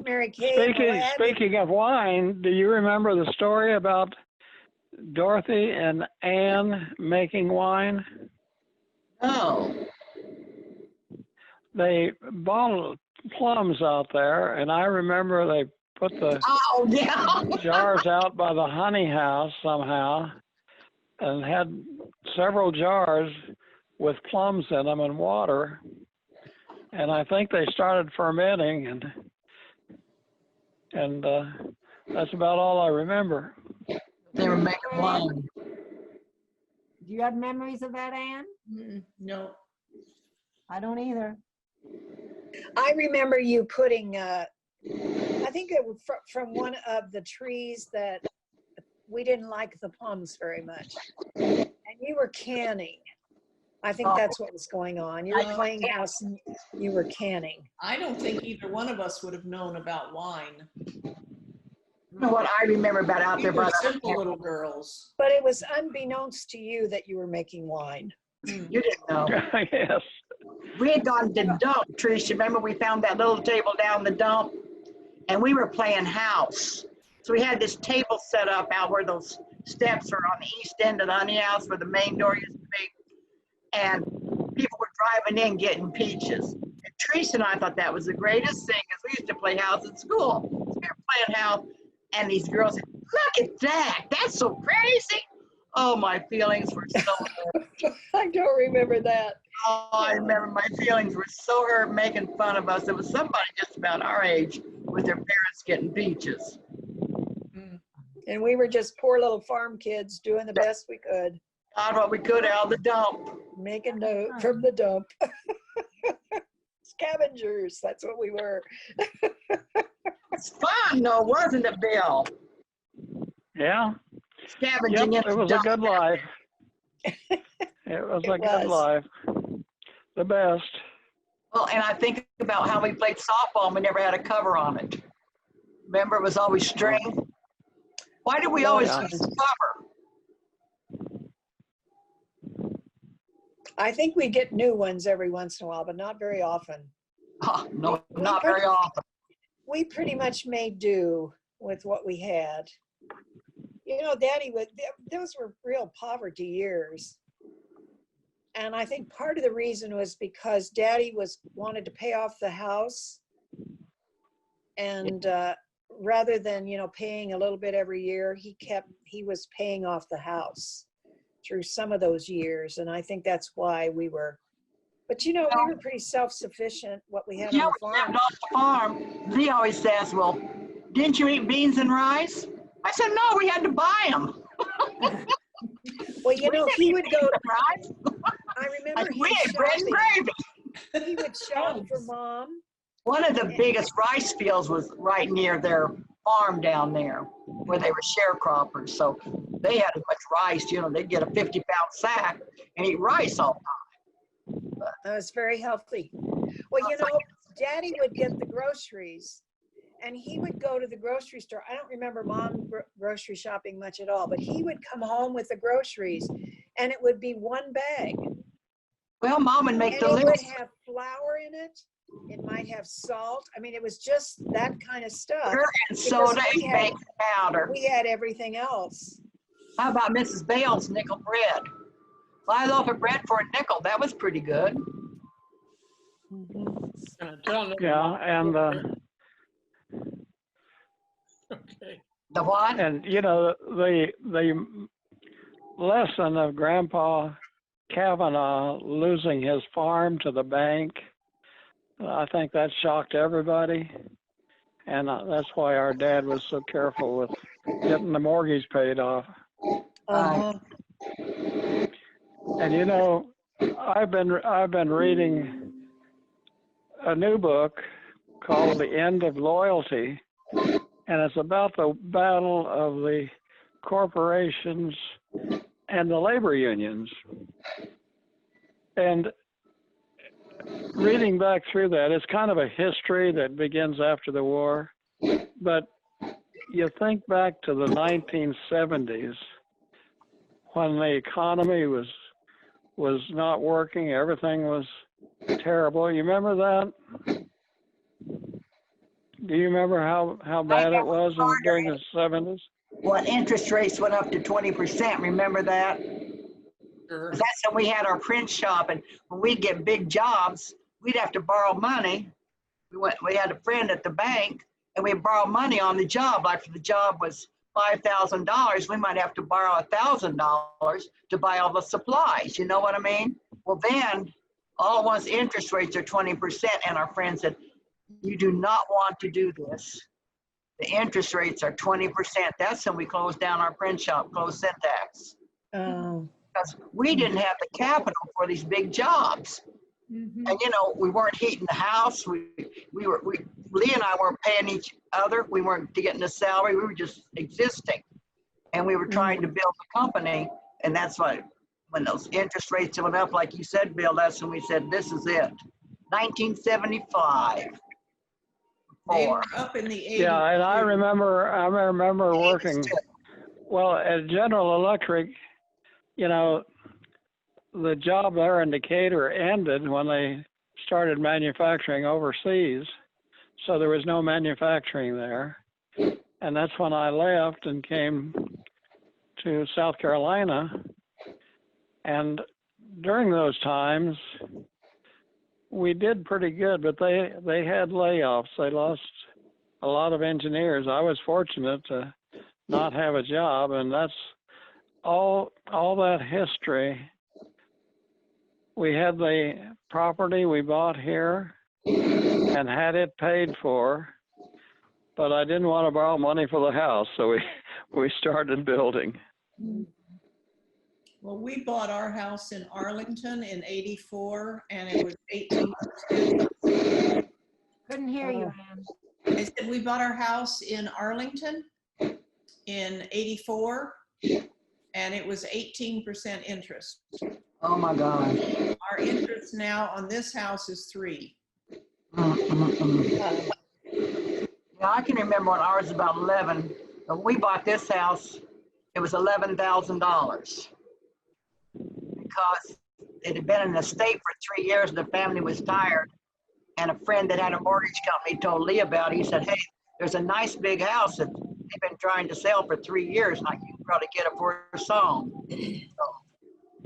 Mary Kay and Aladdin. Speaking of wine, do you remember the story about Dorothy and Anne making wine? Oh. They bought plums out there, and I remember they put the jars out by the honey house somehow and had several jars with plums in them and water. And I think they started fermenting, and that's about all I remember. They were making wine. Do you have memories of that, Anne? No. I don't either. I remember you putting, I think it was from one of the trees that we didn't like the plums very much. And you were canning. I think that's what was going on. You were playing house and you were canning. I don't think either one of us would have known about wine. You know what I remember about out there We were by the simple little girls. But it was unbeknownst to you that you were making wine. You didn't know. Yes. We had gone to dump, Trish. Remember we found that little table down the dump? And we were playing house. So we had this table set up out where those steps are on the east end of the honey house where the main door used to be. And people were driving in getting peaches. And Trish and I thought that was the greatest thing because we used to play house at school. So we were playing house and these girls said, look at that. That's so crazy. Oh, my feelings were so hurt. I don't remember that. Oh, I remember my feelings were so hurt making fun of us. It was somebody just about our age with their parents getting peaches. And we were just poor little farm kids doing the best we could. Got what we could out of the dump. Making note from the dump. Scavengers, that's what we were. It's fun though, wasn't it, Bill? Yeah. Scavenging Yep, in it the was a dump. good life. It was a good life. The best. Well, and I think about how we played softball and we never had a cover on it. Remember, it was always string. Why did we always use a cover? I think we get new ones every once in a while, but not very often. Oh, no, not very often. We pretty much made do with what we had. You know, Daddy would, those were real poverty years. And I think part of the reason was because Daddy wanted to pay off the house. And rather than, you know, paying a little bit every year, he was paying off the house through some of those years. And I think that's why we were, but you know, we were pretty self-sufficient, what we had on the farm. Yeah, we lived on the farm. He always says, well, didn't you eat beans and rice? I said, no, we had to buy them. Well, you know, he would go, I remember we ate bread and gravy. he would shop for Mom. One of the biggest rice fields was right near their farm down there where they were sharecroppers. So they had as much rice, you know, they'd get a 50-pound sack and eat rice all the time. That was very healthy. Well, you know, Daddy would get the groceries and he would go to the grocery store. I don't remember Mom grocery shopping much at all, but he would come home with the groceries and it would be one bag. Well, Mom would make and the it list. would have flour in it. It might have salt. I mean, it was just that kind of stuff. Sugar and soda and baking powder. We had everything else. How about Mrs. Bale's nickel bread? Buy a loaf of bread for a nickel. That was pretty good. Yeah, and Okay. The what? and you know the lesson of Grandpa Kavanaugh losing his farm to the bank, I think that shocked everybody, and that's why our dad was so careful with getting the mortgage paid off. And you know, I've been reading a new book called The End of Loyalty, and it's about the battle of the corporations and the labor unions. And reading back through that, it's kind of a history that begins after the war, but you think back to the 1970s when the economy was not working, everything was terrible. You remember that? Do you remember how bad it was during the 70s? Well, interest rates went up to 20%. Remember that? Sure. That's when we had our print shop, and when we'd get big jobs, we'd have to borrow money. We had a friend at the bank, and we'd borrow money on the job. Like if the job was $5,000, we might have to borrow $1,000 to buy all the supplies. You know what I mean? Well, then all at once interest rates are 20%, and our friend said, "You do not want to do this. The interest rates are 20%. That's when we closed down our print shop, closed Syntax. Oh, Because we didn't have the capital for these big jobs. Mhm. And you know, we weren't heating the house. Lee and I weren't paying each other. We weren't getting a salary. We were just existing. And we were trying to build a company. And that's why when those interest rates went up, like you said, Bill, that's when we said, this is it. 1975. They Four. were up in the 80s. Yeah, and I remember working, well, at General Electric, you know, the job there in Decatur ended when they started manufacturing overseas. So there was no manufacturing there. And that's when I left and came to South Carolina. And during those times, we did pretty good, but they had layoffs. They lost a lot of engineers. I was fortunate to not have a job, and that's all that history. We had the property we bought here and had it paid for, but I didn't want to borrow money for the house, so we started building. Well, we bought our house in Arlington in 84, and it was 18%. Couldn't hear you, Ann. I said we bought our house in Arlington in 84, and it was 18% interest. Oh my God. Our interest now on this house is 3. Yeah, I can remember when ours was about 11. When we bought this house, it was $11,000 because it had been in the state for 3 years. The family was tired, and a friend that had a mortgage company told Lee about it. He said, "Hey, there's a nice big house that they've been trying to sell for 3 years. Like you can probably get it for a song." So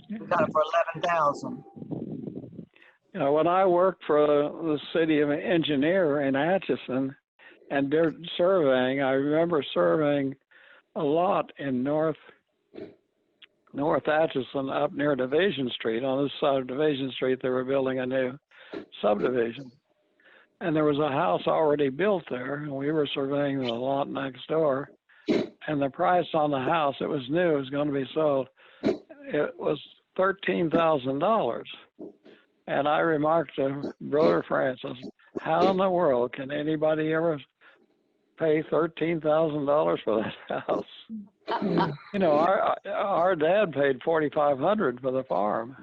we got it for $11,000. You know, when I worked for the city of engineer in Atchison and did surveying, I remember surveying a lot in North Atchison up near Division Street. On this side of Division Street, they were building a new subdivision. And there was a house already built there, and we were surveying the lot next door. And the price on the house, it was new, it was going to be sold. It was $13,000. And I remarked to Brother Francis, how in the world can anybody ever pay $13,000 for that house? You know, our dad paid $4,500 for the farm.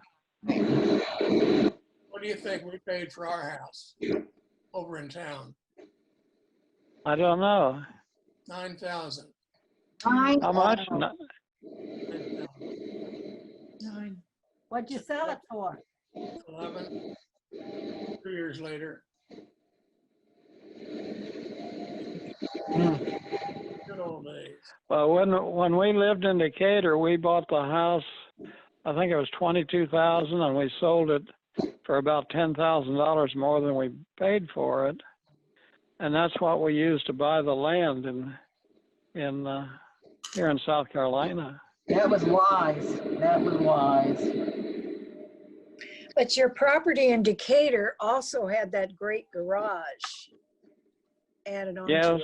What do you think we paid for our house over in town? I don't know. $9,000. How much? 9. What'd you sell it for? 11. 2 years later. Good old days. Well, when we lived in Decatur, we bought the house. I think it was $22,000, and we sold it for about $10,000 more than we paid for it. And that's what we used to buy the land in here in South Carolina. That was wise. That was wise. but your property in Decatur also had that great garage added on Yes, to it.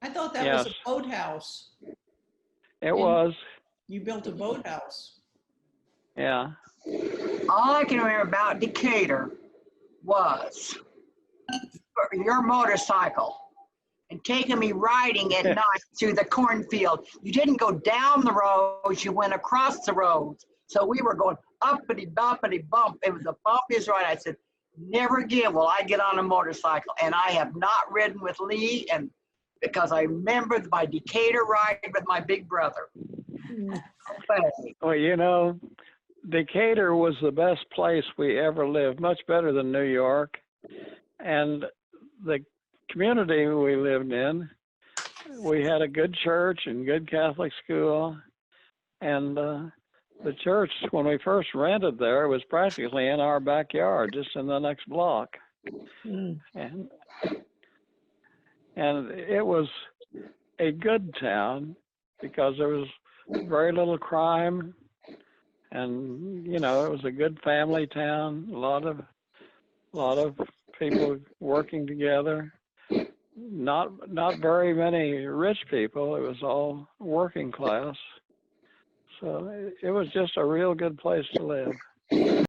I thought that was a boathouse. it was. You built a boathouse. Yeah. All I can remember about Decatur was your motorcycle and taking me riding at night through the cornfield. You didn't go down the roads, you went across the roads. So we were going uppity boppity bump. It was the bumpiest ride. I said, never again will I get on a motorcycle. And I have not ridden with Lee, and because I remember my Decatur ride with my big brother. Well, you know, Decatur was the best place we ever lived, much better than New York. And the community we lived in, we had a good church and good Catholic school. And the church, when we first rented there, was practically in our backyard, just in the next block. Mm. And it was a good town because there was very little crime. And, you know, it was a good family town, a lot of people working together. Not very many rich people. It was all working class. So it was just a real good place to live.